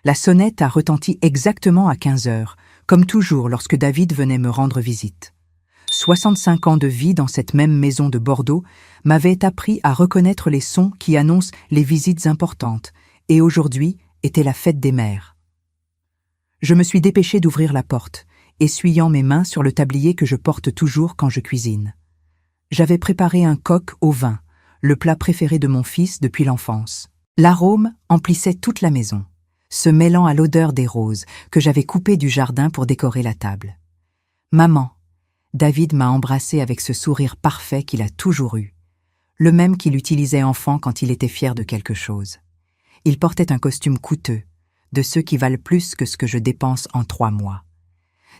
La sonnette a retenti exactement à 15 heures, comme toujours lorsque David venait me rendre visite. 65 ans de vie dans cette même maison de Bordeaux m'avaient appris à reconnaître les sons qui annoncent les visites importantes, et aujourd'hui était la fête des mères. Je me suis dépêchée d'ouvrir la porte, essuyant mes mains sur le tablier que je porte toujours quand je cuisine. J'avais préparé un coq au vin, le plat préféré de mon fils depuis l'enfance. L'arôme emplissait toute la maison, se mêlant à l'odeur des roses que j'avais coupées du jardin pour décorer la table. « Maman !» David m'a embrassée avec ce sourire parfait qu'il a toujours eu, le même qu'il utilisait enfant quand il était fier de quelque chose. Il portait un costume coûteux, de ceux qui valent plus que ce que je dépense en 3 mois.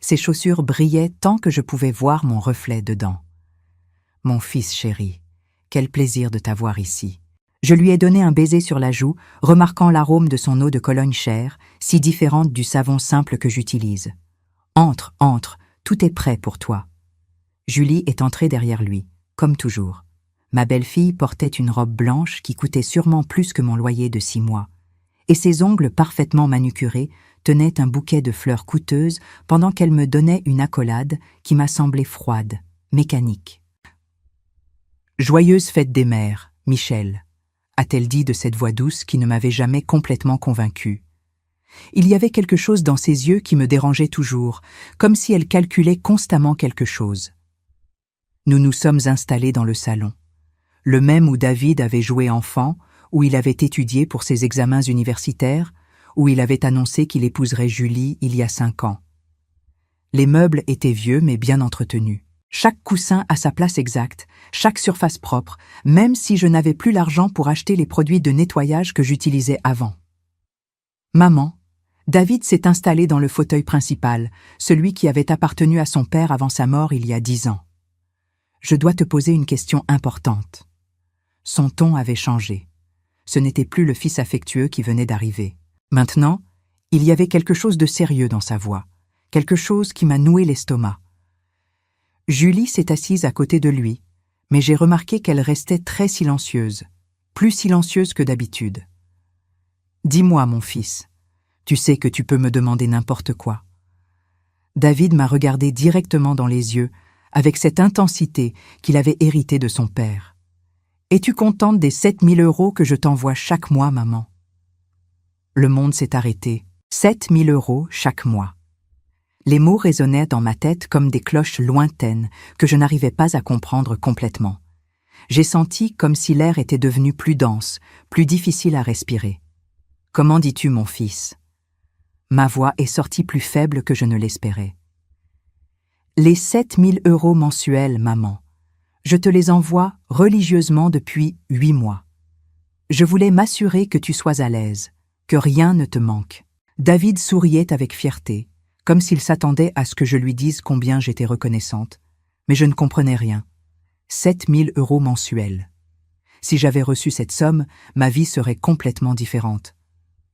Ses chaussures brillaient tant que je pouvais voir mon reflet dedans. « Mon fils chéri, quel plaisir de t'avoir ici. » Je lui ai donné un baiser sur la joue, remarquant l'arôme de son eau de Cologne chère, si différente du savon simple que j'utilise. « Entre, entre, tout est prêt pour toi. » Julie est entrée derrière lui, comme toujours. Ma belle-fille portait une robe blanche qui coûtait sûrement plus que mon loyer de 6 mois, et ses ongles parfaitement manucurés tenaient un bouquet de fleurs coûteuses pendant qu'elle me donnait une accolade qui m'a semblé froide, mécanique. « Joyeuse fête des mères, Michel », a-t-elle dit de cette voix douce qui ne m'avait jamais complètement convaincue. Il y avait quelque chose dans ses yeux qui me dérangeait toujours, comme si elle calculait constamment quelque chose. Nous nous sommes installés dans le salon, le même où David avait joué enfant, où il avait étudié pour ses examens universitaires, où il avait annoncé qu'il épouserait Julie il y a 5 ans. Les meubles étaient vieux mais bien entretenus. Chaque coussin à sa place exacte, chaque surface propre, même si je n'avais plus l'argent pour acheter les produits de nettoyage que j'utilisais avant. « Maman !» David s'est installé dans le fauteuil principal, celui qui avait appartenu à son père avant sa mort il y a 10 ans. « Je dois te poser une question importante. » Son ton avait changé. Ce n'était plus le fils affectueux qui venait d'arriver. Maintenant, il y avait quelque chose de sérieux dans sa voix, quelque chose qui m'a noué l'estomac. Julie s'est assise à côté de lui, mais j'ai remarqué qu'elle restait très silencieuse, plus silencieuse que d'habitude. « Dis-moi, mon fils, tu sais que tu peux me demander n'importe quoi. » David m'a regardé directement dans les yeux, avec cette intensité qu'il avait héritée de son père. « Es-tu contente des 7 000 € que je t'envoie chaque mois, maman ?» Le monde s'est arrêté. 7 000 € chaque mois. Les mots résonnaient dans ma tête comme des cloches lointaines que je n'arrivais pas à comprendre complètement. J'ai senti comme si l'air était devenu plus dense, plus difficile à respirer. « Comment dis-tu, mon fils ?» Ma voix est sortie plus faible que je ne l'espérais. « Les 7 000 € mensuels, maman. Je te les envoie religieusement depuis 8 mois. Je voulais m'assurer que tu sois à l'aise, que rien ne te manque. » David souriait avec fierté, comme s'il s'attendait à ce que je lui dise combien j'étais reconnaissante. Mais je ne comprenais rien. 7 000 € mensuels. Si j'avais reçu cette somme, ma vie serait complètement différente.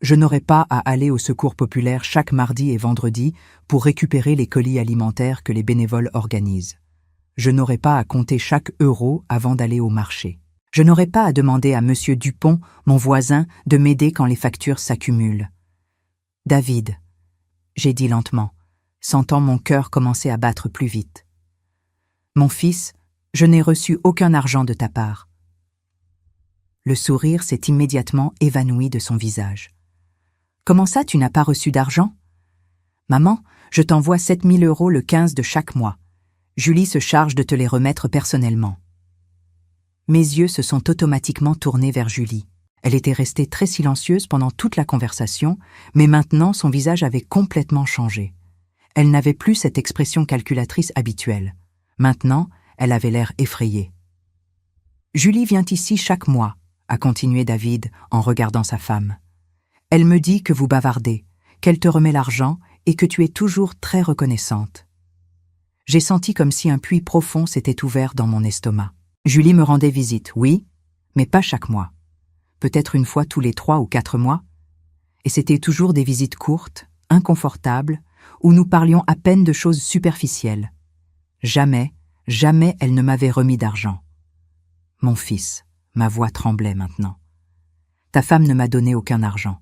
Je n'aurais pas à aller au secours populaire chaque mardi et vendredi pour récupérer les colis alimentaires que les bénévoles organisent. Je n'aurais pas à compter chaque euro avant d'aller au marché. Je n'aurais pas à demander à Monsieur Dupont, mon voisin, de m'aider quand les factures s'accumulent. « David », j'ai dit lentement, sentant mon cœur commencer à battre plus vite. « Mon fils, je n'ai reçu aucun argent de ta part. » Le sourire s'est immédiatement évanoui de son visage. « Comment ça, tu n'as pas reçu d'argent ? » « Maman, je t'envoie 7 000 € le 15 de chaque mois. Julie se charge de te les remettre personnellement. » Mes yeux se sont automatiquement tournés vers Julie. Elle était restée très silencieuse pendant toute la conversation, mais maintenant son visage avait complètement changé. Elle n'avait plus cette expression calculatrice habituelle. Maintenant, elle avait l'air effrayée. « Julie vient ici chaque mois, » a continué David en regardant sa femme. « Elle me dit que vous bavardez, qu'elle te remet l'argent et que tu es toujours très reconnaissante. » J'ai senti comme si un puits profond s'était ouvert dans mon estomac. Julie me rendait visite, oui, mais pas chaque mois. Peut-être une fois tous les 3 ou 4 mois. Et c'était toujours des visites courtes, inconfortables, où nous parlions à peine de choses superficielles. Jamais, jamais elle ne m'avait remis d'argent. « Mon fils », ma voix tremblait maintenant. « Ta femme ne m'a donné aucun argent.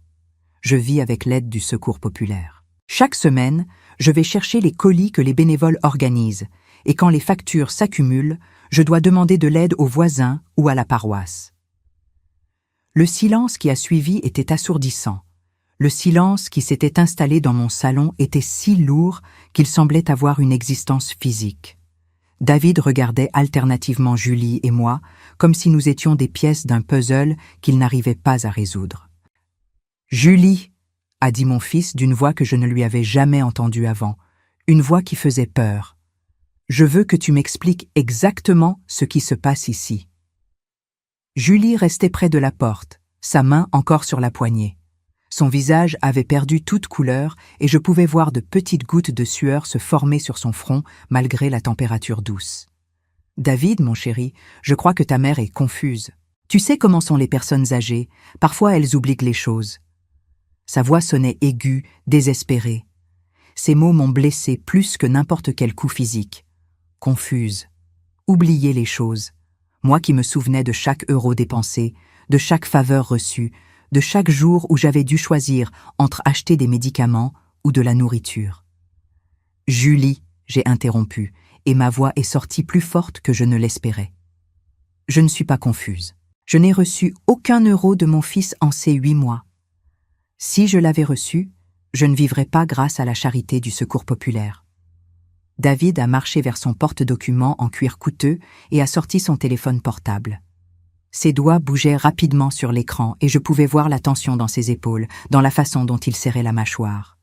je vis avec l'aide du Secours populaire. Chaque semaine, je vais chercher les colis que les bénévoles organisent, et quand les factures s'accumulent, je dois demander de l'aide aux voisins ou à la paroisse. Le silence qui a suivi était assourdissant. Le silence qui s'était installé dans mon salon était si lourd qu'il semblait avoir une existence physique. David regardait alternativement Julie et moi, comme si nous étions des pièces d'un puzzle qu'il n'arrivait pas à résoudre. « Julie !» a dit mon fils d'une voix que je ne lui avais jamais entendue avant, une voix qui faisait peur. « Je veux que tu m'expliques exactement ce qui se passe ici. » Julie restait près de la porte, sa main encore sur la poignée. Son visage avait perdu toute couleur et je pouvais voir de petites gouttes de sueur se former sur son front malgré la température douce. « David, mon chéri, je crois que ta mère est confuse. Tu sais comment sont les personnes âgées, parfois elles oublient les choses. » Sa voix sonnait aiguë, désespérée. Ces mots m'ont blessée plus que n'importe quel coup physique. Confuse. Oublier les choses. Moi qui me souvenais de chaque euro dépensé, de chaque faveur reçue, de chaque jour où j'avais dû choisir entre acheter des médicaments ou de la nourriture. « Julie !» j'ai interrompu, et ma voix est sortie plus forte que je ne l'espérais. « Je ne suis pas confuse. Je n'ai reçu aucun euro de mon fils en ces 8 mois. Si je l'avais reçu, je ne vivrais pas grâce à la charité du Secours populaire. » David a marché vers son porte-documents en cuir coûteux et a sorti son téléphone portable. Ses doigts bougeaient rapidement sur l'écran et je pouvais voir la tension dans ses épaules, dans la façon dont il serrait la mâchoire.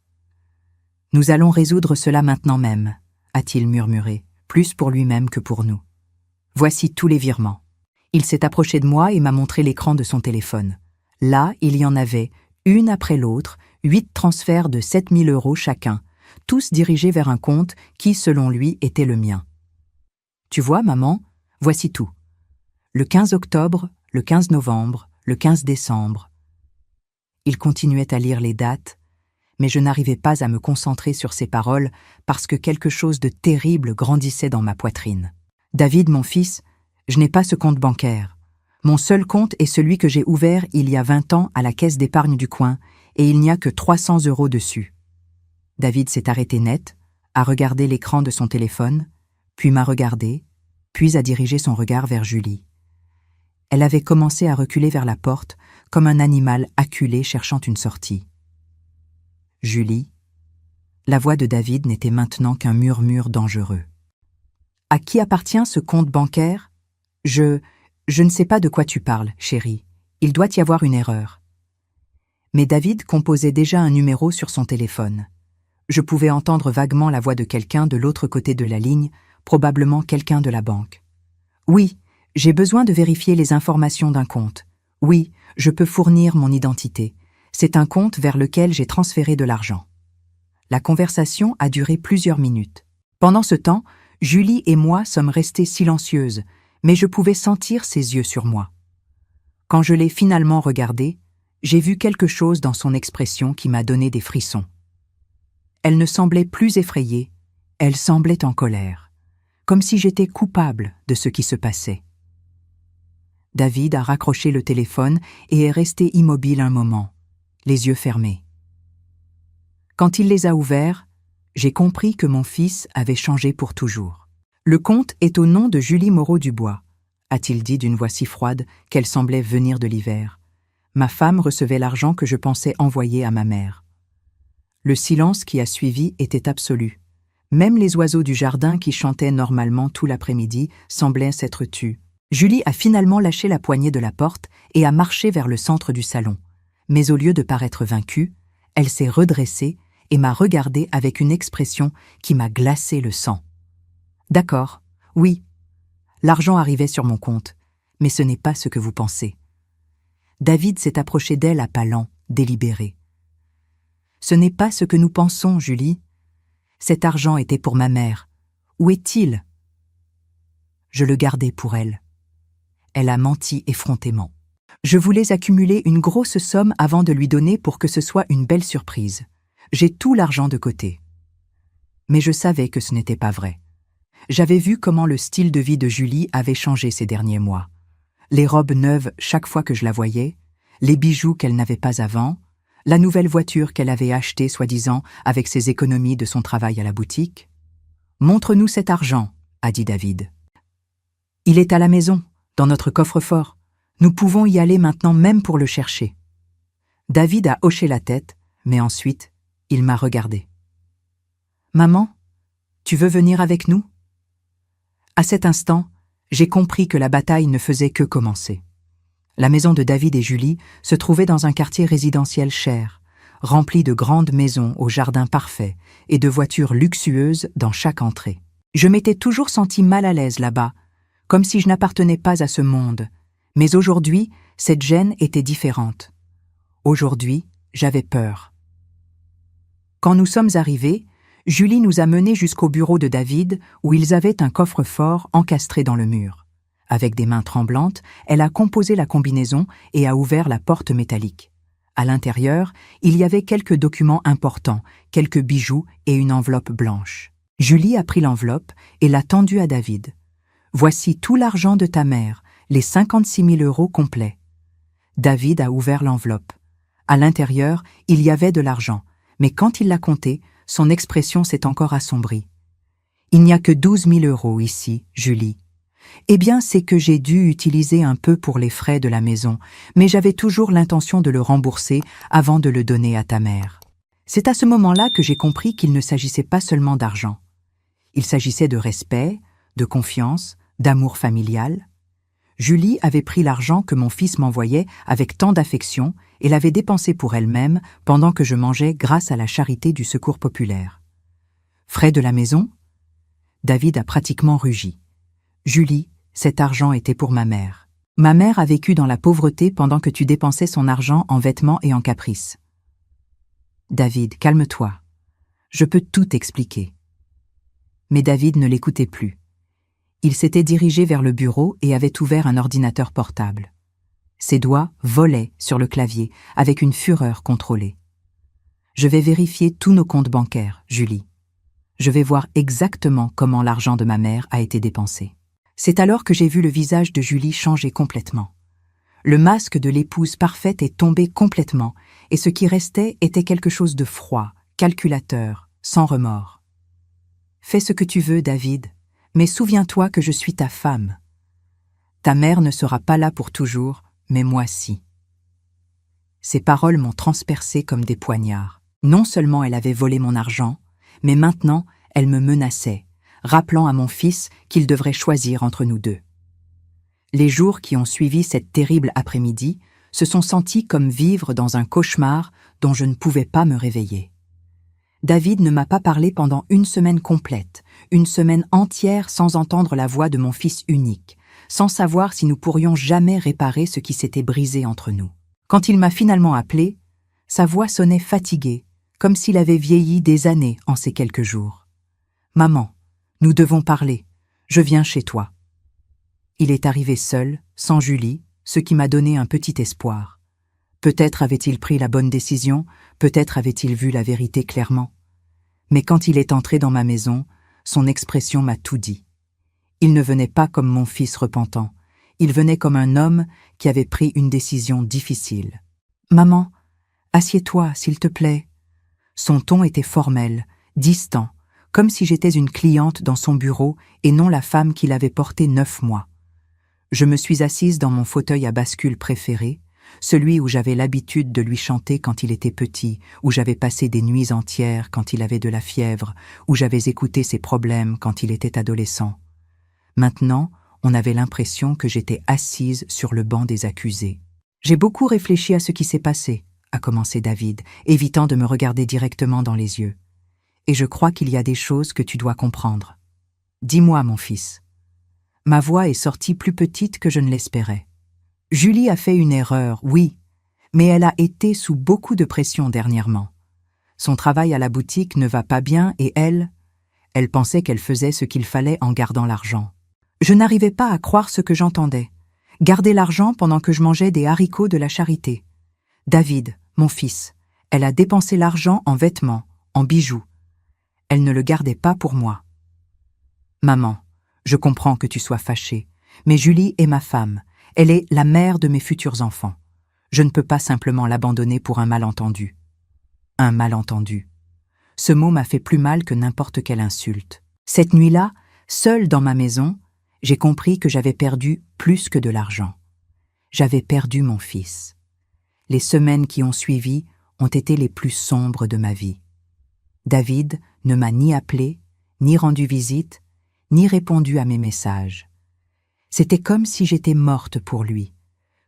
« Nous allons résoudre cela maintenant même, » a-t-il murmuré, plus pour lui-même que pour nous. « Voici tous les virements. » Il s'est approché de moi et m'a montré l'écran de son téléphone. Là, il y en avait, une après l'autre, 8 transferts de 7 000 € chacun, tous dirigés vers un compte qui, selon lui, était le mien. « Tu vois, maman, voici tout. Le 15 octobre, le 15 novembre, le 15 décembre. » Il continuait à lire les dates, mais je n'arrivais pas à me concentrer sur ses paroles parce que quelque chose de terrible grandissait dans ma poitrine. « David, mon fils, je n'ai pas ce compte bancaire. Mon seul compte est celui que j'ai ouvert il y a 20 ans à la caisse d'épargne du coin et il n'y a que 300 € dessus. » David s'est arrêté net, a regardé l'écran de son téléphone, puis m'a regardé, puis a dirigé son regard vers Julie. Elle avait commencé à reculer vers la porte, comme un animal acculé cherchant une sortie. « Julie !» La voix de David n'était maintenant qu'un murmure dangereux. « À qui appartient ce compte bancaire ? Je ne sais pas de quoi tu parles, chérie. Il doit y avoir une erreur. » Mais David composait déjà un numéro sur son téléphone. Je pouvais entendre vaguement la voix de quelqu'un de l'autre côté de la ligne, probablement quelqu'un de la banque. « Oui, j'ai besoin de vérifier les informations d'un compte. Oui, je peux fournir mon identité. C'est un compte vers lequel j'ai transféré de l'argent. » La conversation a duré plusieurs minutes. Pendant ce temps, Julie et moi sommes restées silencieuses, mais je pouvais sentir ses yeux sur moi. Quand je l'ai finalement regardée, j'ai vu quelque chose dans son expression qui m'a donné des frissons. Elle ne semblait plus effrayée, elle semblait en colère, comme si j'étais coupable de ce qui se passait. David a raccroché le téléphone et est resté immobile un moment, les yeux fermés. Quand il les a ouverts, j'ai compris que mon fils avait changé pour toujours. « Le compte est au nom de Julie Moreau-Dubois », a-t-il dit d'une voix si froide qu'elle semblait venir de l'hiver. Ma femme recevait l'argent que je pensais envoyer à ma mère. Le silence qui a suivi était absolu. Même les oiseaux du jardin qui chantaient normalement tout l'après-midi semblaient s'être tus. Julie a finalement lâché la poignée de la porte et a marché vers le centre du salon. Mais au lieu de paraître vaincue, elle s'est redressée et m'a regardée avec une expression qui m'a glacé le sang. « D'accord, oui, l'argent arrivait sur mon compte, mais ce n'est pas ce que vous pensez. » David s'est approché d'elle à pas lents, délibérés. « Ce n'est pas ce que nous pensons, Julie. Cet argent était pour ma mère. Où est-il ? » Je le gardais pour elle. Elle a menti effrontément. Je voulais accumuler une grosse somme avant de lui donner pour que ce soit une belle surprise. J'ai tout l'argent de côté. Mais je savais que ce n'était pas vrai. J'avais vu comment le style de vie de Julie avait changé ces derniers mois. Les robes neuves chaque fois que je la voyais, les bijoux qu'elle n'avait pas avant, La nouvelle voiture qu'elle avait achetée, soi-disant, avec ses économies de son travail à la boutique. « Montre-nous cet argent, » a dit David. « Il est à la maison, dans notre coffre-fort. Nous pouvons y aller maintenant même pour le chercher. » David a hoché la tête, mais ensuite, il m'a regardé. « Maman, tu veux venir avec nous ?» À cet instant, j'ai compris que la bataille ne faisait que commencer. La maison de David et Julie se trouvait dans un quartier résidentiel cher, rempli de grandes maisons au jardin parfait et de voitures luxueuses dans chaque entrée. Je m'étais toujours senti mal à l'aise là-bas, comme si je n'appartenais pas à ce monde, mais aujourd'hui, cette gêne était différente. Aujourd'hui, j'avais peur. Quand nous sommes arrivés, Julie nous a menés jusqu'au bureau de David où ils avaient un coffre-fort encastré dans le mur. Avec des mains tremblantes, elle a composé la combinaison et a ouvert la porte métallique. À l'intérieur, il y avait quelques documents importants, quelques bijoux et une enveloppe blanche. Julie a pris l'enveloppe et l'a tendue à David. « Voici tout l'argent de ta mère, les 56 000 € complets. » David a ouvert l'enveloppe. À l'intérieur, il y avait de l'argent, mais quand il l'a compté, son expression s'est encore assombrie. « Il n'y a que 12 000 € ici, Julie. » Eh bien, c'est que j'ai dû utiliser un peu pour les frais de la maison, mais j'avais toujours l'intention de le rembourser avant de le donner à ta mère. C'est à ce moment-là que j'ai compris qu'il ne s'agissait pas seulement d'argent. Il s'agissait de respect, de confiance, d'amour familial. Julie avait pris l'argent que mon fils m'envoyait avec tant d'affection et l'avait dépensé pour elle-même pendant que je mangeais grâce à la charité du Secours populaire. Frais de la maison ? David a pratiquement rugi. Julie, cet argent était pour ma mère. Ma mère a vécu dans la pauvreté pendant que tu dépensais son argent en vêtements et en caprices. David, calme-toi. Je peux tout expliquer. Mais David ne l'écoutait plus. Il s'était dirigé vers le bureau et avait ouvert un ordinateur portable. Ses doigts volaient sur le clavier avec une fureur contrôlée. Je vais vérifier tous nos comptes bancaires, Julie. Je vais voir exactement comment l'argent de ma mère a été dépensé. C'est alors que j'ai vu le visage de Julie changer complètement. Le masque de l'épouse parfaite est tombé complètement, et ce qui restait était quelque chose de froid, calculateur, sans remords. « Fais ce que tu veux, David, mais souviens-toi que je suis ta femme. Ta mère ne sera pas là pour toujours, mais moi si. » Ces paroles m'ont transpercé comme des poignards. Non seulement elle avait volé mon argent, mais maintenant elle me menaçait, rappelant à mon fils qu'il devrait choisir entre nous deux. Les jours qui ont suivi cette terrible après-midi se sont sentis comme vivre dans un cauchemar dont je ne pouvais pas me réveiller. David ne m'a pas parlé pendant une semaine complète, une semaine entière sans entendre la voix de mon fils unique, sans savoir si nous pourrions jamais réparer ce qui s'était brisé entre nous. Quand il m'a finalement appelé, sa voix sonnait fatiguée, comme s'il avait vieilli des années en ces quelques jours. « Maman, nous devons parler. Je viens chez toi. » Il est arrivé seul, sans Julie, ce qui m'a donné un petit espoir. Peut-être avait-il pris la bonne décision, peut-être avait-il vu la vérité clairement. Mais quand il est entré dans ma maison, son expression m'a tout dit. Il ne venait pas comme mon fils repentant, il venait comme un homme qui avait pris une décision difficile. « Maman, assieds-toi, s'il te plaît. » Son ton était formel, distant, comme si j'étais une cliente dans son bureau et non la femme qui l'avait porté 9 mois. Je me suis assise dans mon fauteuil à bascule préféré, celui où j'avais l'habitude de lui chanter quand il était petit, où j'avais passé des nuits entières quand il avait de la fièvre, où j'avais écouté ses problèmes quand il était adolescent. Maintenant, on avait l'impression que j'étais assise sur le banc des accusés. « J'ai beaucoup réfléchi à ce qui s'est passé », a commencé David, évitant de me regarder directement dans les yeux. « Et je crois qu'il y a des choses que tu dois comprendre. Dis-moi, mon fils. » Ma voix est sortie plus petite que je ne l'espérais. Julie a fait une erreur, oui, mais elle a été sous beaucoup de pression dernièrement. Son travail à la boutique ne va pas bien et elle pensait qu'elle faisait ce qu'il fallait en gardant l'argent. Je n'arrivais pas à croire ce que j'entendais. Garder l'argent pendant que je mangeais des haricots de la charité. David, mon fils, elle a dépensé l'argent en vêtements, en bijoux. Elle ne le gardait pas pour moi. Maman, je comprends que tu sois fâchée, mais Julie est ma femme. Elle est la mère de mes futurs enfants. Je ne peux pas simplement l'abandonner pour un malentendu. Un malentendu. Ce mot m'a fait plus mal que n'importe quelle insulte. Cette nuit-là, seule dans ma maison, j'ai compris que j'avais perdu plus que de l'argent. J'avais perdu mon fils. Les semaines qui ont suivi ont été les plus sombres de ma vie. David ne m'a ni appelé, ni rendu visite, ni répondu à mes messages. C'était comme si j'étais morte pour lui,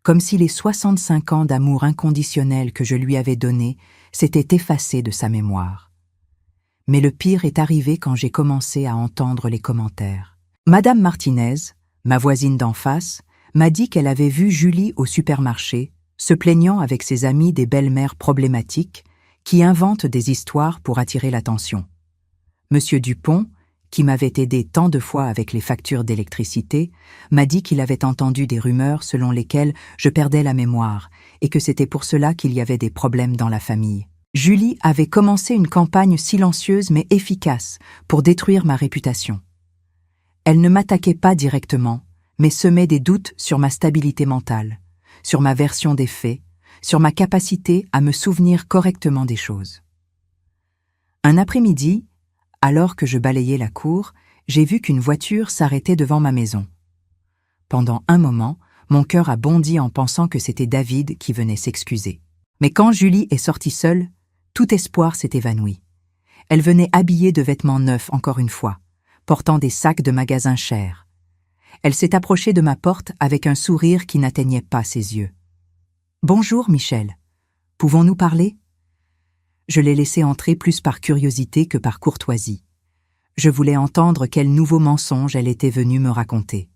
comme si les 65 ans d'amour inconditionnel que je lui avais donnés s'étaient effacés de sa mémoire. Mais le pire est arrivé quand j'ai commencé à entendre les commentaires. Madame Martinez, ma voisine d'en face, m'a dit qu'elle avait vu Julie au supermarché, se plaignant avec ses amies des belles-mères problématiques qui inventent des histoires pour attirer l'attention. Monsieur Dupont, qui m'avait aidé tant de fois avec les factures d'électricité, m'a dit qu'il avait entendu des rumeurs selon lesquelles je perdais la mémoire et que c'était pour cela qu'il y avait des problèmes dans la famille. Julie avait commencé une campagne silencieuse mais efficace pour détruire ma réputation. Elle ne m'attaquait pas directement, mais semait des doutes sur ma stabilité mentale, sur ma version des faits, sur ma capacité à me souvenir correctement des choses. Un après-midi, alors que je balayais la cour, j'ai vu qu'une voiture s'arrêtait devant ma maison. Pendant un moment, mon cœur a bondi en pensant que c'était David qui venait s'excuser. Mais quand Julie est sortie seule, tout espoir s'est évanoui. Elle venait habillée de vêtements neufs encore une fois, portant des sacs de magasins chers. Elle s'est approchée de ma porte avec un sourire qui n'atteignait pas ses yeux. « Bonjour, Michel. Pouvons-nous parler ?» Je l'ai laissée entrer plus par curiosité que par courtoisie. Je voulais entendre quel nouveau mensonge elle était venue me raconter.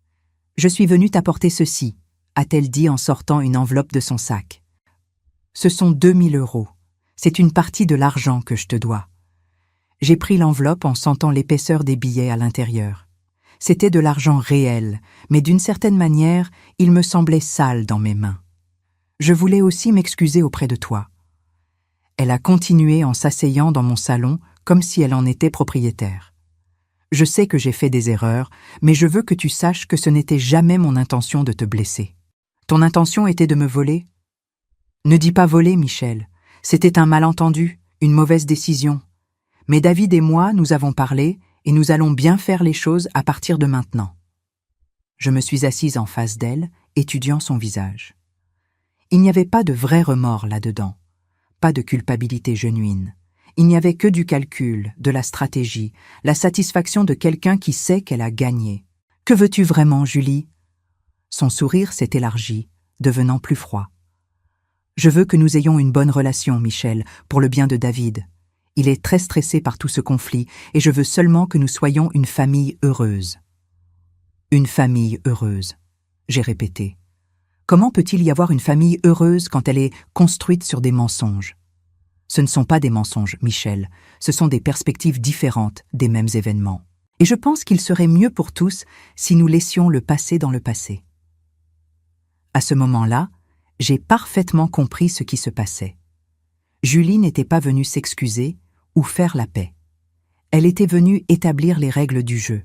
« Je suis venue t'apporter ceci », a-t-elle dit en sortant une enveloppe de son sac. « Ce sont 2000 €. C'est une partie de l'argent que je te dois. » J'ai pris l'enveloppe en sentant l'épaisseur des billets à l'intérieur. C'était de l'argent réel, mais d'une certaine manière, il me semblait sale dans mes mains. Je voulais aussi m'excuser auprès de toi. Elle a continué en s'asseyant dans mon salon comme si elle en était propriétaire. Je sais que j'ai fait des erreurs, mais je veux que tu saches que ce n'était jamais mon intention de te blesser. Ton intention était de me voler ? Ne dis pas voler, Michel. C'était un malentendu, une mauvaise décision. Mais David et moi, nous avons parlé et nous allons bien faire les choses à partir de maintenant. Je me suis assise en face d'elle, étudiant son visage. Il n'y avait pas de vrai remords là-dedans, pas de culpabilité genuine. Il n'y avait que du calcul, de la stratégie, la satisfaction de quelqu'un qui sait qu'elle a gagné. « Que veux-tu vraiment, Julie ?» Son sourire s'est élargi, devenant plus froid. « Je veux que nous ayons une bonne relation, Michel, pour le bien de David. Il est très stressé par tout ce conflit et je veux seulement que nous soyons une famille heureuse. » Une famille heureuse, j'ai répété. Comment peut-il y avoir une famille heureuse quand elle est construite sur des mensonges ? Ce ne sont pas des mensonges, Michel, ce sont des perspectives différentes des mêmes événements. Et je pense qu'il serait mieux pour tous si nous laissions le passé dans le passé. À ce moment-là, j'ai parfaitement compris ce qui se passait. Julie n'était pas venue s'excuser ou faire la paix. Elle était venue établir les règles du jeu.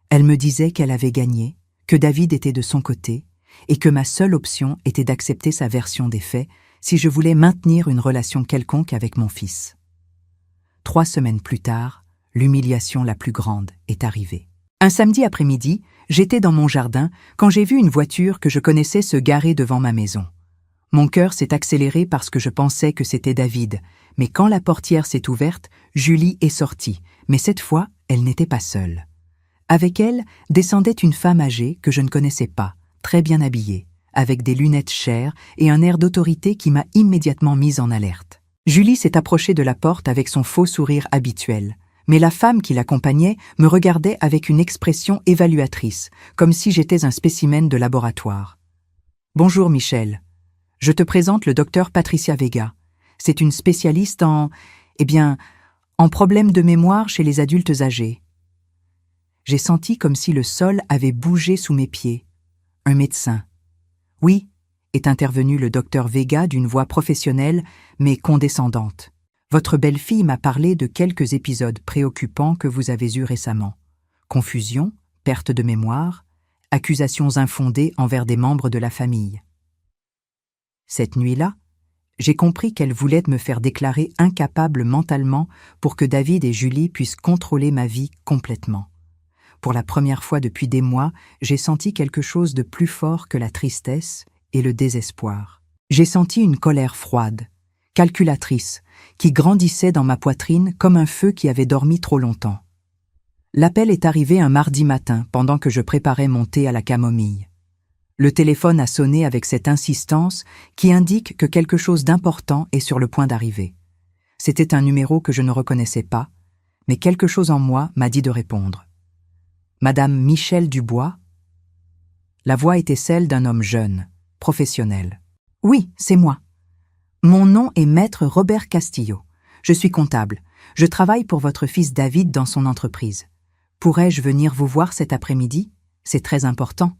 Elle me disait qu'elle avait gagné, que David était de son côté, et que ma seule option était d'accepter sa version des faits si je voulais maintenir une relation quelconque avec mon fils. 3 semaines plus tard, l'humiliation la plus grande est arrivée. Un samedi après-midi, j'étais dans mon jardin quand j'ai vu une voiture que je connaissais se garer devant ma maison. Mon cœur s'est accéléré parce que je pensais que c'était David, mais quand la portière s'est ouverte, Julie est sortie, mais cette fois, elle n'était pas seule. Avec elle descendait une femme âgée que je ne connaissais pas, très bien habillée, avec des lunettes chères et un air d'autorité qui m'a immédiatement mise en alerte. Julie s'est approchée de la porte avec son faux sourire habituel, mais la femme qui l'accompagnait me regardait avec une expression évaluatrice, comme si j'étais un spécimen de laboratoire. « Bonjour Michel. Je te présente le docteur Patricia Vega. C'est une spécialiste en problèmes de mémoire chez les adultes âgés. » J'ai senti comme si le sol avait bougé sous mes pieds. Un médecin. « Oui, » est intervenu le docteur Vega d'une voix professionnelle mais condescendante. « Votre belle-fille m'a parlé de quelques épisodes préoccupants que vous avez eus récemment. Confusion, perte de mémoire, accusations infondées envers des membres de la famille. Cette nuit-là, j'ai compris qu'elle voulait me faire déclarer incapable mentalement pour que David et Julie puissent contrôler ma vie complètement. Pour la première fois depuis des mois, j'ai senti quelque chose de plus fort que la tristesse et le désespoir. J'ai senti une colère froide, calculatrice, qui grandissait dans ma poitrine comme un feu qui avait dormi trop longtemps. L'appel est arrivé un mardi matin pendant que je préparais mon thé à la camomille. Le téléphone a sonné avec cette insistance qui indique que quelque chose d'important est sur le point d'arriver. C'était un numéro que je ne reconnaissais pas, mais quelque chose en moi m'a dit de répondre. Madame Michel Dubois? La voix était celle d'un homme jeune, professionnel. Oui, c'est moi. Mon nom est Maître Robert Castillo. Je suis comptable. Je travaille pour votre fils David dans son entreprise. Pourrais-je venir vous voir cet après-midi? C'est très important.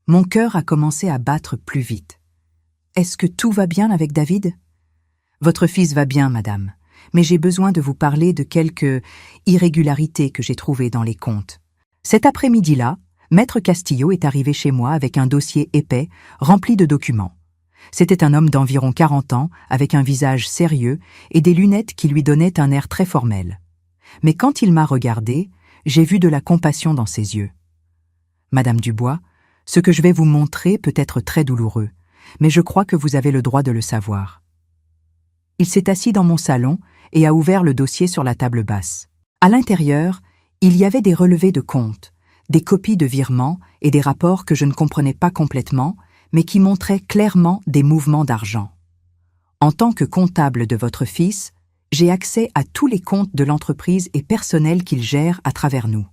Mon cœur a commencé à battre plus vite. Est-ce que tout va bien avec David? Votre fils va bien, madame, mais j'ai besoin de vous parler de quelques irrégularités que j'ai trouvées dans les comptes. Cet après-midi-là, Maître Castillo est arrivé chez moi avec un dossier épais, rempli de documents. C'était un homme d'environ 40 ans, avec un visage sérieux et des lunettes qui lui donnaient un air très formel. Mais quand il m'a regardé, j'ai vu de la compassion dans ses yeux. Madame Dubois, ce que je vais vous montrer peut être très douloureux, mais je crois que vous avez le droit de le savoir. Il s'est assis dans mon salon et a ouvert le dossier sur la table basse. À l'intérieur, il y avait des relevés de comptes, des copies de virements et des rapports que je ne comprenais pas complètement, mais qui montraient clairement des mouvements d'argent. En tant que comptable de votre fils, j'ai accès à tous les comptes de l'entreprise et personnels qu'il gère à travers nous.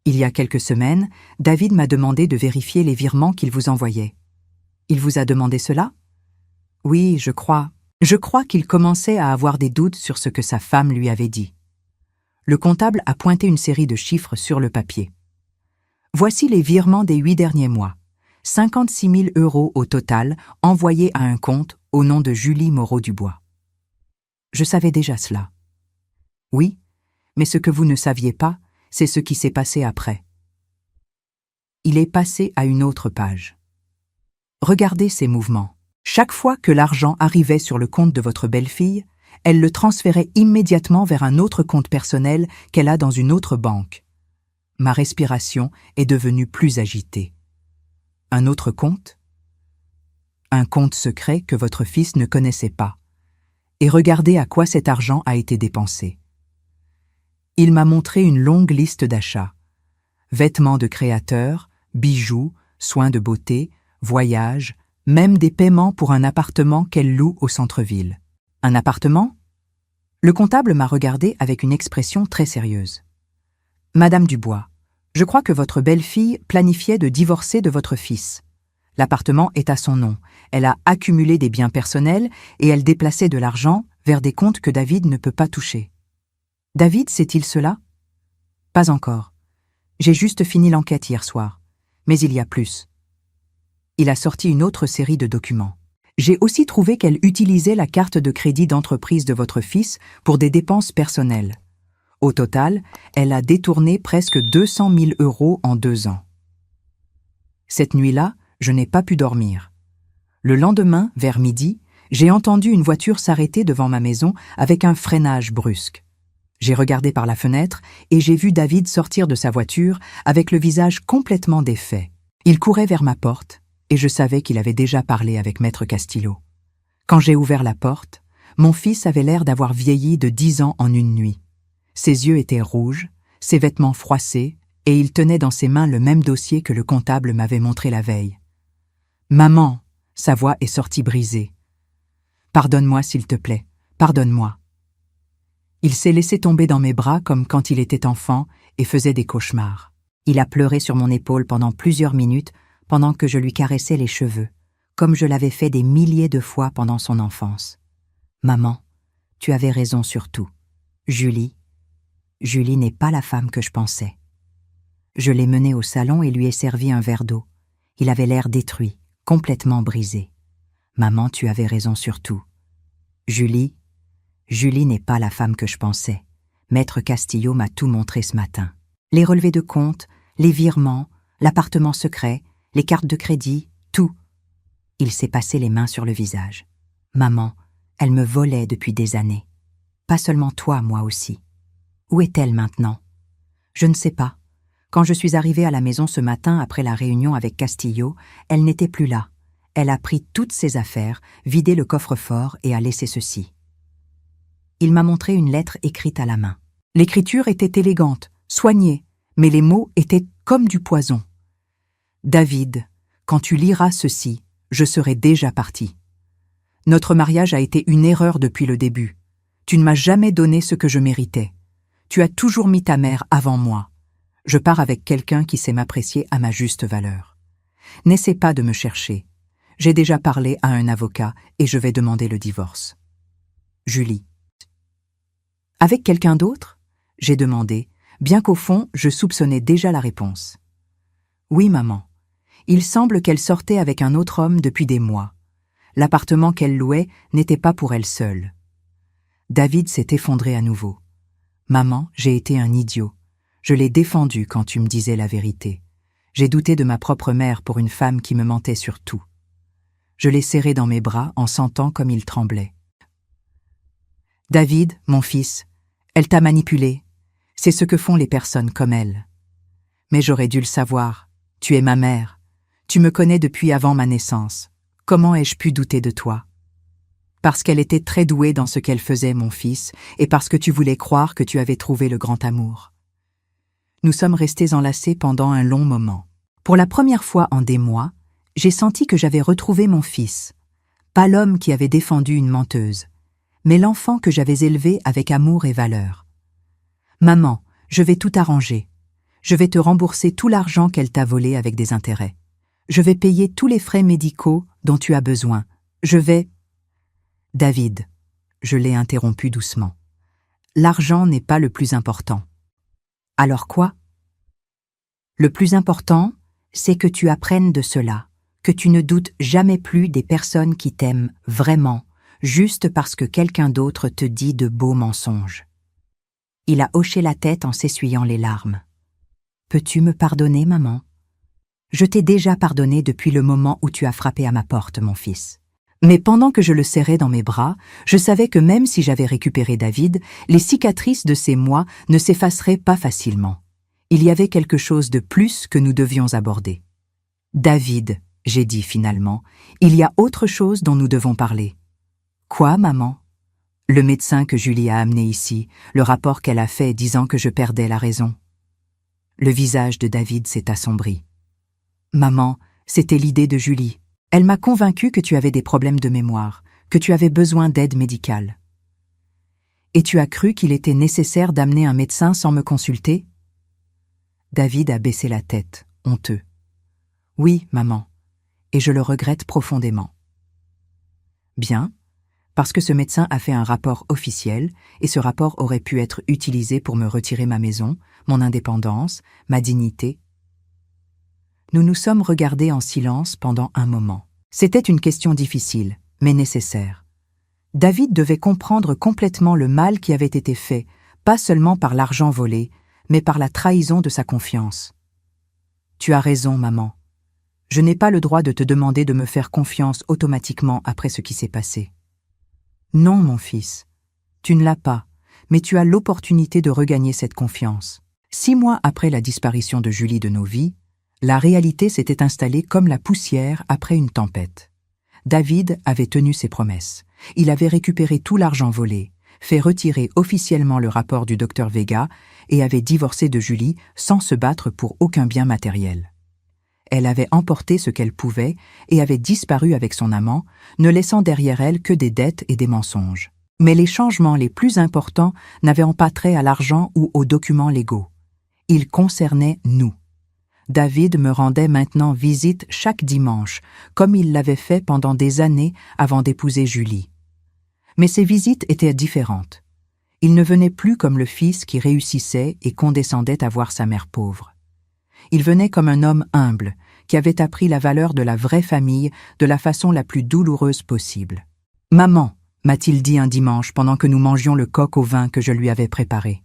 Il y a quelques semaines, David m'a demandé de vérifier les virements qu'il vous envoyait. Il vous a demandé cela? Oui, je crois. Je crois qu'il commençait à avoir des doutes sur ce que sa femme lui avait dit. Le comptable a pointé une série de chiffres sur le papier. Voici les virements des 8 derniers mois. 56 000 € au total envoyés à un compte au nom de Julie Moreau-Dubois. Je savais déjà cela. Oui, mais ce que vous ne saviez pas, c'est ce qui s'est passé après. Il est passé à une autre page. Regardez ces mouvements. Chaque fois que l'argent arrivait sur le compte de votre belle-fille, elle le transférait immédiatement vers un autre compte personnel qu'elle a dans une autre banque. Ma respiration est devenue plus agitée. Un autre compte? Un compte secret que votre fils ne connaissait pas. Et regardez à quoi cet argent a été dépensé. Il m'a montré une longue liste d'achats. Vêtements de créateurs, bijoux, soins de beauté, voyages, même des paiements pour un appartement qu'elle loue au centre-ville. Un appartement? Le comptable m'a regardé avec une expression très sérieuse. Madame Dubois, je crois que votre belle-fille planifiait de divorcer de votre fils. L'appartement est à son nom. Elle a accumulé des biens personnels et elle déplaçait de l'argent vers des comptes que David ne peut pas toucher. David sait-il cela? Pas encore. J'ai juste fini l'enquête hier soir. Mais il y a plus. Il a sorti une autre série de documents. J'ai aussi trouvé qu'elle utilisait la carte de crédit d'entreprise de votre fils pour des dépenses personnelles. Au total, elle a détourné presque 200 000 € en 2 ans. Cette nuit-là, je n'ai pas pu dormir. Le lendemain, vers midi, j'ai entendu une voiture s'arrêter devant ma maison avec un freinage brusque. J'ai regardé par la fenêtre et j'ai vu David sortir de sa voiture avec le visage complètement défait. Il courait vers ma porte et je savais qu'il avait déjà parlé avec Maître Castillo. Quand j'ai ouvert la porte, mon fils avait l'air d'avoir vieilli de 10 ans en une nuit. Ses yeux étaient rouges, ses vêtements froissés, et il tenait dans ses mains le même dossier que le comptable m'avait montré la veille. « Maman !» Sa voix est sortie brisée. « Pardonne-moi, s'il te plaît, pardonne-moi. » Il s'est laissé tomber dans mes bras comme quand il était enfant et faisait des cauchemars. Il a pleuré sur mon épaule pendant plusieurs minutes pendant que je lui caressais les cheveux, comme je l'avais fait des milliers de fois pendant son enfance. « Maman, tu avais raison sur tout. Julie n'est pas la femme que je pensais. » Je l'ai mené au salon et lui ai servi un verre d'eau. Il avait l'air détruit, complètement brisé. « Maman, tu avais raison sur tout. Julie n'est pas la femme que je pensais. Maître Castillo m'a tout montré ce matin. Les relevés de compte, les virements, l'appartement secret, les cartes de crédit, tout. Il s'est passé les mains sur le visage. Maman, elle me volait depuis des années. Pas seulement toi, moi aussi. Où est-elle maintenant? Je ne sais pas. Quand je suis arrivée à la maison ce matin après la réunion avec Castillo, elle n'était plus là. Elle a pris toutes ses affaires, vidé le coffre-fort et a laissé ceci. Il m'a montré une lettre écrite à la main. L'écriture était élégante, soignée, mais les mots étaient comme du poison. David, quand tu liras ceci, je serai déjà parti. Notre mariage a été une erreur depuis le début. Tu ne m'as jamais donné ce que je méritais. Tu as toujours mis ta mère avant moi. Je pars avec quelqu'un qui sait m'apprécier à ma juste valeur. N'essaie pas de me chercher. J'ai déjà parlé à un avocat et je vais demander le divorce. Julie. Avec quelqu'un d'autre? J'ai demandé, bien qu'au fond, je soupçonnais déjà la réponse. Oui, maman. Il semble qu'elle sortait avec un autre homme depuis des mois. L'appartement qu'elle louait n'était pas pour elle seule. David s'est effondré à nouveau. Maman, j'ai été un idiot. Je l'ai défendu quand tu me disais la vérité. J'ai douté de ma propre mère pour une femme qui me mentait sur tout. Je l'ai serré dans mes bras en sentant comme il tremblait. David, mon fils, elle t'a manipulé. C'est ce que font les personnes comme elle. Mais j'aurais dû le savoir. Tu es ma mère. Tu me connais depuis avant ma naissance. Comment ai-je pu douter de toi? Parce qu'elle était très douée dans ce qu'elle faisait, mon fils, et parce que tu voulais croire que tu avais trouvé le grand amour. Nous sommes restés enlacés pendant un long moment. Pour la première fois en des mois, j'ai senti que j'avais retrouvé mon fils. Pas l'homme qui avait défendu une menteuse, mais l'enfant que j'avais élevé avec amour et valeur. Maman, je vais tout arranger. Je vais te rembourser tout l'argent qu'elle t'a volé avec des intérêts. Je vais payer tous les frais médicaux dont tu as besoin. Je vais... David, je l'ai interrompu doucement. L'argent n'est pas le plus important. Alors quoi? Le plus important, c'est que tu apprennes de cela, que tu ne doutes jamais plus des personnes qui t'aiment vraiment, juste parce que quelqu'un d'autre te dit de beaux mensonges. Il a hoché la tête en s'essuyant les larmes. Peux-tu me pardonner, maman? Je t'ai déjà pardonné depuis le moment où tu as frappé à ma porte, mon fils. Mais pendant que je le serrais dans mes bras, je savais que même si j'avais récupéré David, les cicatrices de ces mois ne s'effaceraient pas facilement. Il y avait quelque chose de plus que nous devions aborder. David, j'ai dit finalement, il y a autre chose dont nous devons parler. Quoi, maman? Le médecin que Julie a amené ici, le rapport qu'elle a fait disant que je perdais la raison. Le visage de David s'est assombri. Maman, c'était l'idée de Julie. Elle m'a convaincue que tu avais des problèmes de mémoire, que tu avais besoin d'aide médicale. Et tu as cru qu'il était nécessaire d'amener un médecin sans me consulter? David a baissé la tête, honteux. Oui, maman, et je le regrette profondément. Bien, parce que ce médecin a fait un rapport officiel, et ce rapport aurait pu être utilisé pour me retirer ma maison, mon indépendance, ma dignité. Nous nous sommes regardés en silence pendant un moment. C'était une question difficile, mais nécessaire. David devait comprendre complètement le mal qui avait été fait, pas seulement par l'argent volé, mais par la trahison de sa confiance. Tu as raison, maman. Je n'ai pas le droit de te demander de me faire confiance automatiquement après ce qui s'est passé. Non, mon fils, tu ne l'as pas, mais tu as l'opportunité de regagner cette confiance. 6 mois après la disparition de Julie de nos vies, la réalité s'était installée comme la poussière après une tempête. David avait tenu ses promesses. Il avait récupéré tout l'argent volé, fait retirer officiellement le rapport du docteur Vega et avait divorcé de Julie sans se battre pour aucun bien matériel. Elle avait emporté ce qu'elle pouvait et avait disparu avec son amant, ne laissant derrière elle que des dettes et des mensonges. Mais les changements les plus importants n'avaient pas trait à l'argent ou aux documents légaux. Ils concernaient nous. David me rendait maintenant visite chaque dimanche, comme il l'avait fait pendant des années avant d'épouser Julie. Mais ces visites étaient différentes. Il ne venait plus comme le fils qui réussissait et condescendait à voir sa mère pauvre. Il venait comme un homme humble, qui avait appris la valeur de la vraie famille de la façon la plus douloureuse possible. « Maman », m'a-t-il dit un dimanche pendant que nous mangions le coq au vin que je lui avais préparé.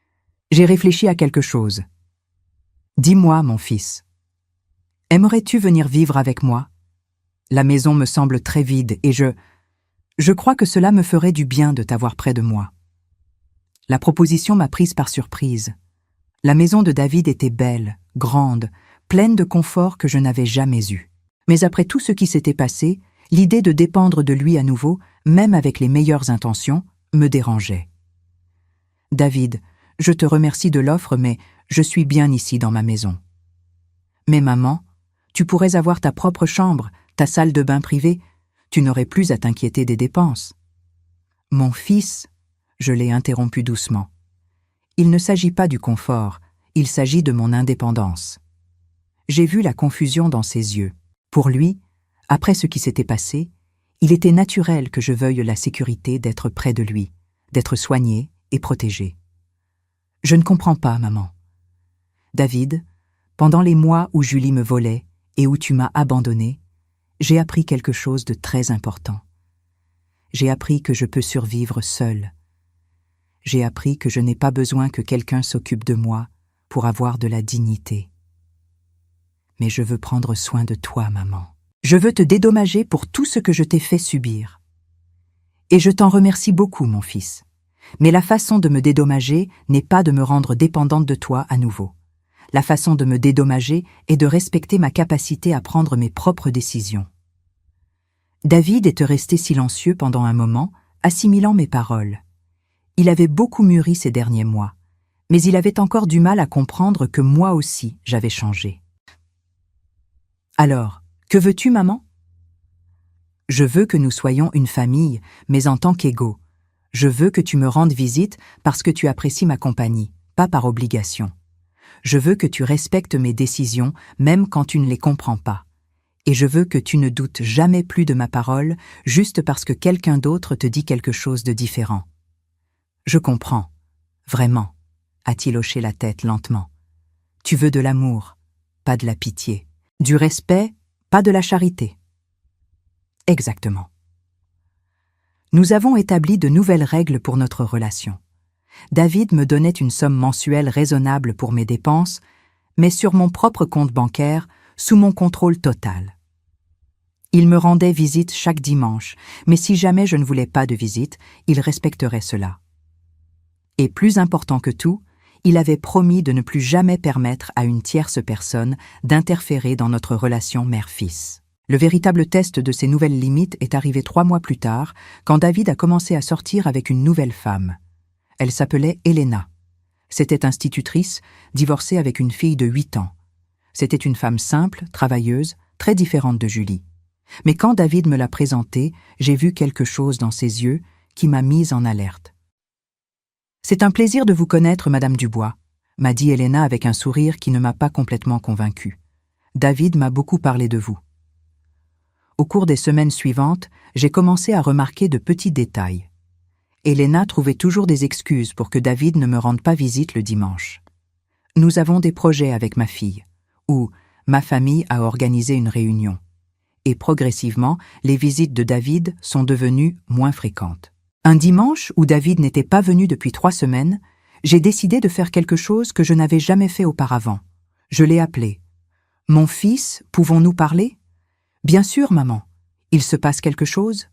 « J'ai réfléchi à quelque chose. Dis-moi, mon fils, aimerais-tu venir vivre avec moi? La maison me semble très vide et je crois que cela me ferait du bien de t'avoir près de moi. » La proposition m'a prise par surprise. La maison de David était belle, grande, pleine de confort que je n'avais jamais eu. Mais après tout ce qui s'était passé, l'idée de dépendre de lui à nouveau, même avec les meilleures intentions, me dérangeait. « David, je te remercie de l'offre, mais je suis bien ici dans ma maison. »« Mais maman, tu pourrais avoir ta propre chambre, ta salle de bain privée, tu n'aurais plus à t'inquiéter des dépenses. »« Mon fils, » je l'ai interrompu doucement. « Il ne s'agit pas du confort, il s'agit de mon indépendance. » J'ai vu la confusion dans ses yeux. Pour lui, après ce qui s'était passé, il était naturel que je veuille la sécurité d'être près de lui, d'être soigné et protégé. « Je ne comprends pas, maman. »« David, pendant les mois où Julie me volait et où tu m'as abandonné, j'ai appris quelque chose de très important. J'ai appris que je peux survivre seul. J'ai appris que je n'ai pas besoin que quelqu'un s'occupe de moi pour avoir de la dignité. Mais je veux prendre soin de toi, maman. Je veux te dédommager pour tout ce que je t'ai fait subir. Et je t'en remercie beaucoup, mon fils. Mais la façon de me dédommager n'est pas de me rendre dépendante de toi à nouveau. La façon de me dédommager est de respecter ma capacité à prendre mes propres décisions. » David était resté silencieux pendant un moment, assimilant mes paroles. Il avait beaucoup mûri ces derniers mois, mais il avait encore du mal à comprendre que moi aussi j'avais changé. « Alors, que veux-tu, maman ? » ?»« Je veux que nous soyons une famille, mais en tant qu'égaux. Je veux que tu me rendes visite parce que tu apprécies ma compagnie, pas par obligation. Je veux que tu respectes mes décisions, même quand tu ne les comprends pas. Et je veux que tu ne doutes jamais plus de ma parole, juste parce que quelqu'un d'autre te dit quelque chose de différent. »« Je comprends. Vraiment, » a-t-il hoché la tête lentement. « Tu veux de l'amour, pas de la pitié. Du respect, pas de la charité. » »« Exactement. » Nous avons établi de nouvelles règles pour notre relation. David me donnait une somme mensuelle raisonnable pour mes dépenses, mais sur mon propre compte bancaire, sous mon contrôle total. Il me rendait visite chaque dimanche, mais si jamais je ne voulais pas de visite, il respecterait cela. Et plus important que tout, il avait promis de ne plus jamais permettre à une tierce personne d'interférer dans notre relation mère-fils. Le véritable test de ces nouvelles limites est arrivé 3 mois plus tard, quand David a commencé à sortir avec une nouvelle femme. Elle s'appelait Elena. C'était institutrice, divorcée avec une fille de 8 ans. C'était une femme simple, travailleuse, très différente de Julie. Mais quand David me l'a présentée, j'ai vu quelque chose dans ses yeux qui m'a mise en alerte. « C'est un plaisir de vous connaître, Madame Dubois », m'a dit Elena avec un sourire qui ne m'a pas complètement convaincue. « David m'a beaucoup parlé de vous. » Au cours des semaines suivantes, j'ai commencé à remarquer de petits détails. Elena trouvait toujours des excuses pour que David ne me rende pas visite le dimanche. Nous avons des projets avec ma fille, ou ma famille a organisé une réunion. Et progressivement, les visites de David sont devenues moins fréquentes. Un dimanche où David n'était pas venu depuis 3 semaines, j'ai décidé de faire quelque chose que je n'avais jamais fait auparavant. Je l'ai appelé. « Mon fils, pouvons-nous parler ?»« Bien sûr, maman. Il se passe quelque chose ?»«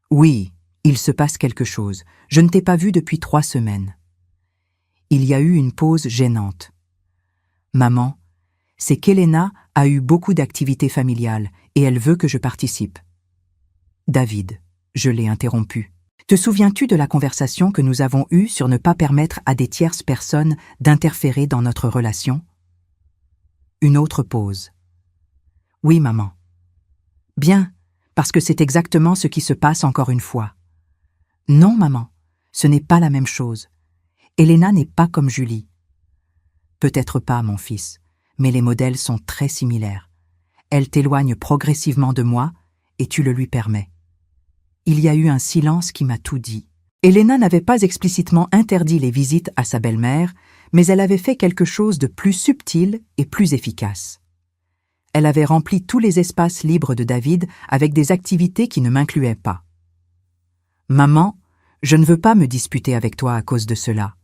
Oui, il se passe quelque chose. Je ne t'ai pas vu depuis 3 semaines. » Il y a eu une pause gênante. « Maman, c'est qu'Elena a eu beaucoup d'activités familiales et elle veut que je participe. » « David, » je l'ai interrompu. « Te souviens-tu de la conversation que nous avons eue sur ne pas permettre à des tierces personnes d'interférer dans notre relation ?» Une autre pause. « Oui, maman. »« Bien, parce que c'est exactement ce qui se passe encore une fois. »« Non, maman, ce n'est pas la même chose. Elena n'est pas comme Julie. »« Peut-être pas, mon fils, mais les modèles sont très similaires. Elle t'éloigne progressivement de moi et tu le lui permets. » Il y a eu un silence qui m'a tout dit. Elena n'avait pas explicitement interdit les visites à sa belle-mère, mais elle avait fait quelque chose de plus subtil et plus efficace. Elle avait rempli tous les espaces libres de David avec des activités qui ne m'incluaient pas. « Maman, je ne veux pas me disputer avec toi à cause de cela. »«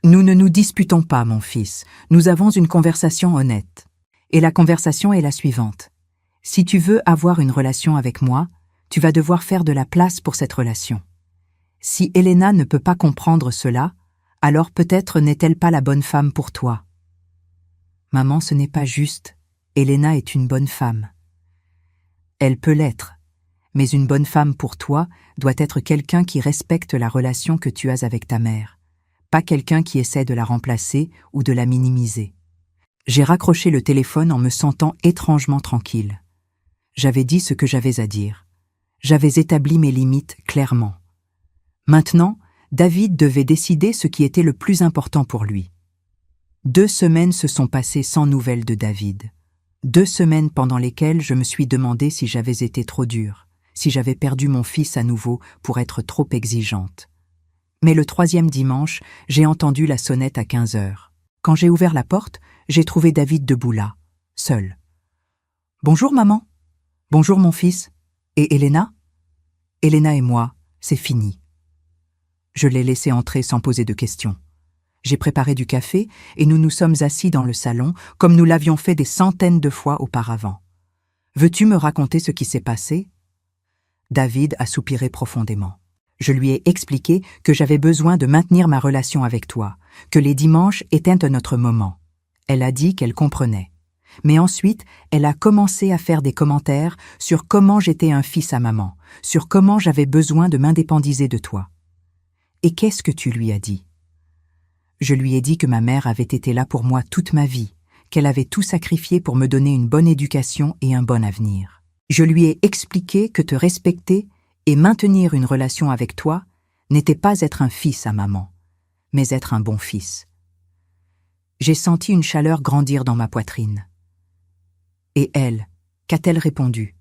Nous ne nous disputons pas, mon fils. Nous avons une conversation honnête. Et la conversation est la suivante. Si tu veux avoir une relation avec moi, tu vas devoir faire de la place pour cette relation. Si Elena ne peut pas comprendre cela, alors peut-être n'est-elle pas la bonne femme pour toi. Maman, ce n'est pas juste. Elena est une bonne femme. Elle peut l'être, mais une bonne femme pour toi doit être quelqu'un qui respecte la relation que tu as avec ta mère, pas quelqu'un qui essaie de la remplacer ou de la minimiser. J'ai raccroché le téléphone en me sentant étrangement tranquille. J'avais dit ce que j'avais à dire. J'avais établi mes limites clairement. Maintenant, David devait décider ce qui était le plus important pour lui. 2 semaines se sont passées sans nouvelles de David. 2 semaines pendant lesquelles je me suis demandé si j'avais été trop dure, si j'avais perdu mon fils à nouveau pour être trop exigeante. Mais le 3e dimanche, j'ai entendu la sonnette à 15 heures. Quand j'ai ouvert la porte, j'ai trouvé David debout là, seul. « Bonjour maman. Bonjour mon fils. Et Elena ?»« Elena et moi, c'est fini. » Je l'ai laissé entrer sans poser de questions. J'ai préparé du café et nous nous sommes assis dans le salon comme nous l'avions fait des centaines de fois auparavant. « Veux-tu me raconter ce qui s'est passé ?» David a soupiré profondément. Je lui ai expliqué que j'avais besoin de maintenir ma relation avec toi, que les dimanches étaient notre moment. Elle a dit qu'elle comprenait. Mais ensuite, elle a commencé à faire des commentaires sur comment j'étais un fils à maman, sur comment j'avais besoin de m'indépendiser de toi. Et qu'est-ce que tu lui as dit ? Je lui ai dit que ma mère avait été là pour moi toute ma vie, qu'elle avait tout sacrifié pour me donner une bonne éducation et un bon avenir. Je lui ai expliqué que te respecter et maintenir une relation avec toi n'était pas être un fils à maman, mais être un bon fils. J'ai senti une chaleur grandir dans ma poitrine. Et elle, qu'a-t-elle répondu ?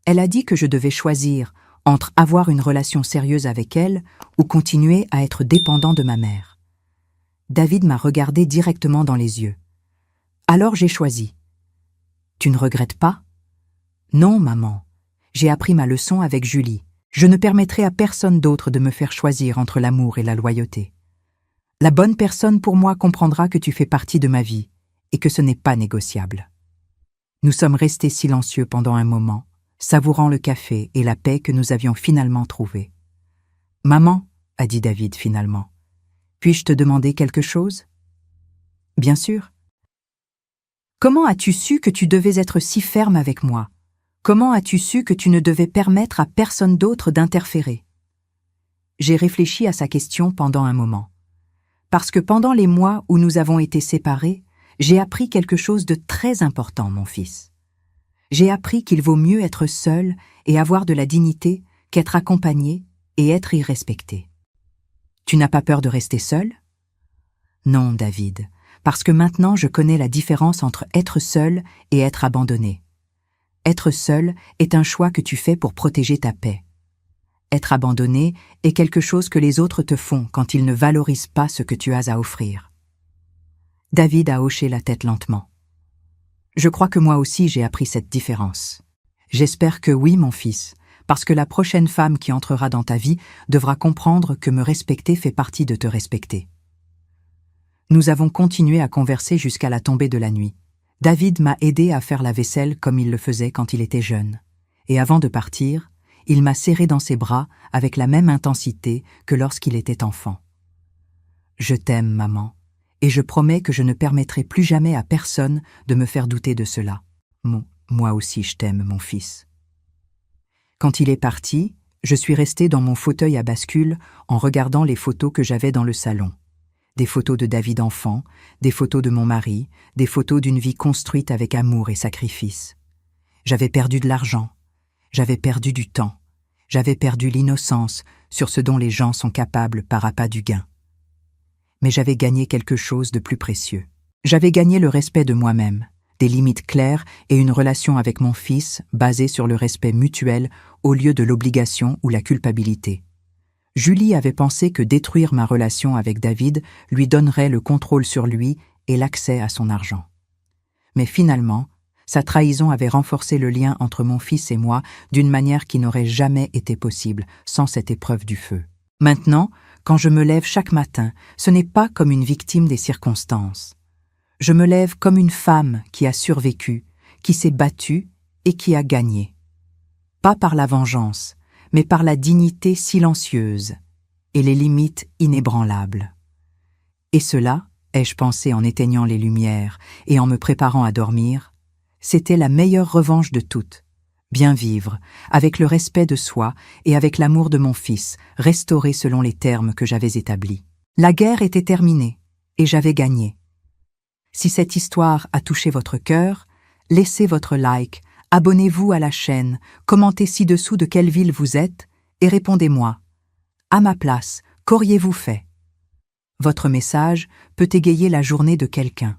Elle a dit que je devais choisir entre avoir une relation sérieuse avec elle ou continuer à être dépendant de ma mère. David m'a regardé directement dans les yeux. Alors j'ai choisi. Tu ne regrettes pas ? Non, maman. J'ai appris ma leçon avec Julie. Je ne permettrai à personne d'autre de me faire choisir entre l'amour et la loyauté. La bonne personne pour moi comprendra que tu fais partie de ma vie et que ce n'est pas négociable. Nous sommes restés silencieux pendant un moment, savourant le café et la paix que nous avions finalement trouvée. « Maman, » a dit David finalement, « puis-je te demander quelque chose ?»« Bien sûr. »« Comment as-tu su que tu devais être si ferme avec moi ? Comment as-tu su que tu ne devais permettre à personne d'autre d'interférer ?» J'ai réfléchi à sa question pendant un moment. Parce que pendant les mois où nous avons été séparés, j'ai appris quelque chose de très important, mon fils. J'ai appris qu'il vaut mieux être seul et avoir de la dignité qu'être accompagné et être irrespecté. Tu n'as pas peur de rester seul ? Non, David, parce que maintenant je connais la différence entre être seul et être abandonné. Être seul est un choix que tu fais pour protéger ta paix. Être abandonné est quelque chose que les autres te font quand ils ne valorisent pas ce que tu as à offrir. David a hoché la tête lentement. Je crois que moi aussi j'ai appris cette différence. J'espère que oui, mon fils, parce que la prochaine femme qui entrera dans ta vie devra comprendre que me respecter fait partie de te respecter. Nous avons continué à converser jusqu'à la tombée de la nuit. David m'a aidé à faire la vaisselle comme il le faisait quand il était jeune. Et avant de partir, il m'a serré dans ses bras avec la même intensité que lorsqu'il était enfant. Je t'aime, maman, et je promets que je ne permettrai plus jamais à personne de me faire douter de cela. Moi aussi je t'aime, mon fils. Quand il est parti, je suis restée dans mon fauteuil à bascule en regardant les photos que j'avais dans le salon. Des photos de David enfant, des photos de mon mari, des photos d'une vie construite avec amour et sacrifice. J'avais perdu de l'argent, j'avais perdu du temps, j'avais perdu l'innocence sur ce dont les gens sont capables par appât du gain. Mais j'avais gagné quelque chose de plus précieux. J'avais gagné le respect de moi-même, des limites claires et une relation avec mon fils basée sur le respect mutuel au lieu de l'obligation ou la culpabilité. Julie avait pensé que détruire ma relation avec David lui donnerait le contrôle sur lui et l'accès à son argent. Mais finalement, sa trahison avait renforcé le lien entre mon fils et moi d'une manière qui n'aurait jamais été possible sans cette épreuve du feu. Maintenant, quand je me lève chaque matin, ce n'est pas comme une victime des circonstances. Je me lève comme une femme qui a survécu, qui s'est battu et qui a gagné. Pas par la vengeance, mais par la dignité silencieuse et les limites inébranlables. Et cela, ai-je pensé en éteignant les lumières et en me préparant à dormir, c'était la meilleure revanche de toutes. Bien vivre, avec le respect de soi et avec l'amour de mon fils, restauré selon les termes que j'avais établis. La guerre était terminée, et j'avais gagné. Si cette histoire a touché votre cœur, laissez votre like, abonnez-vous à la chaîne, commentez ci-dessous de quelle ville vous êtes, et répondez-moi. À ma place, qu'auriez-vous fait? Votre message peut égayer la journée de quelqu'un.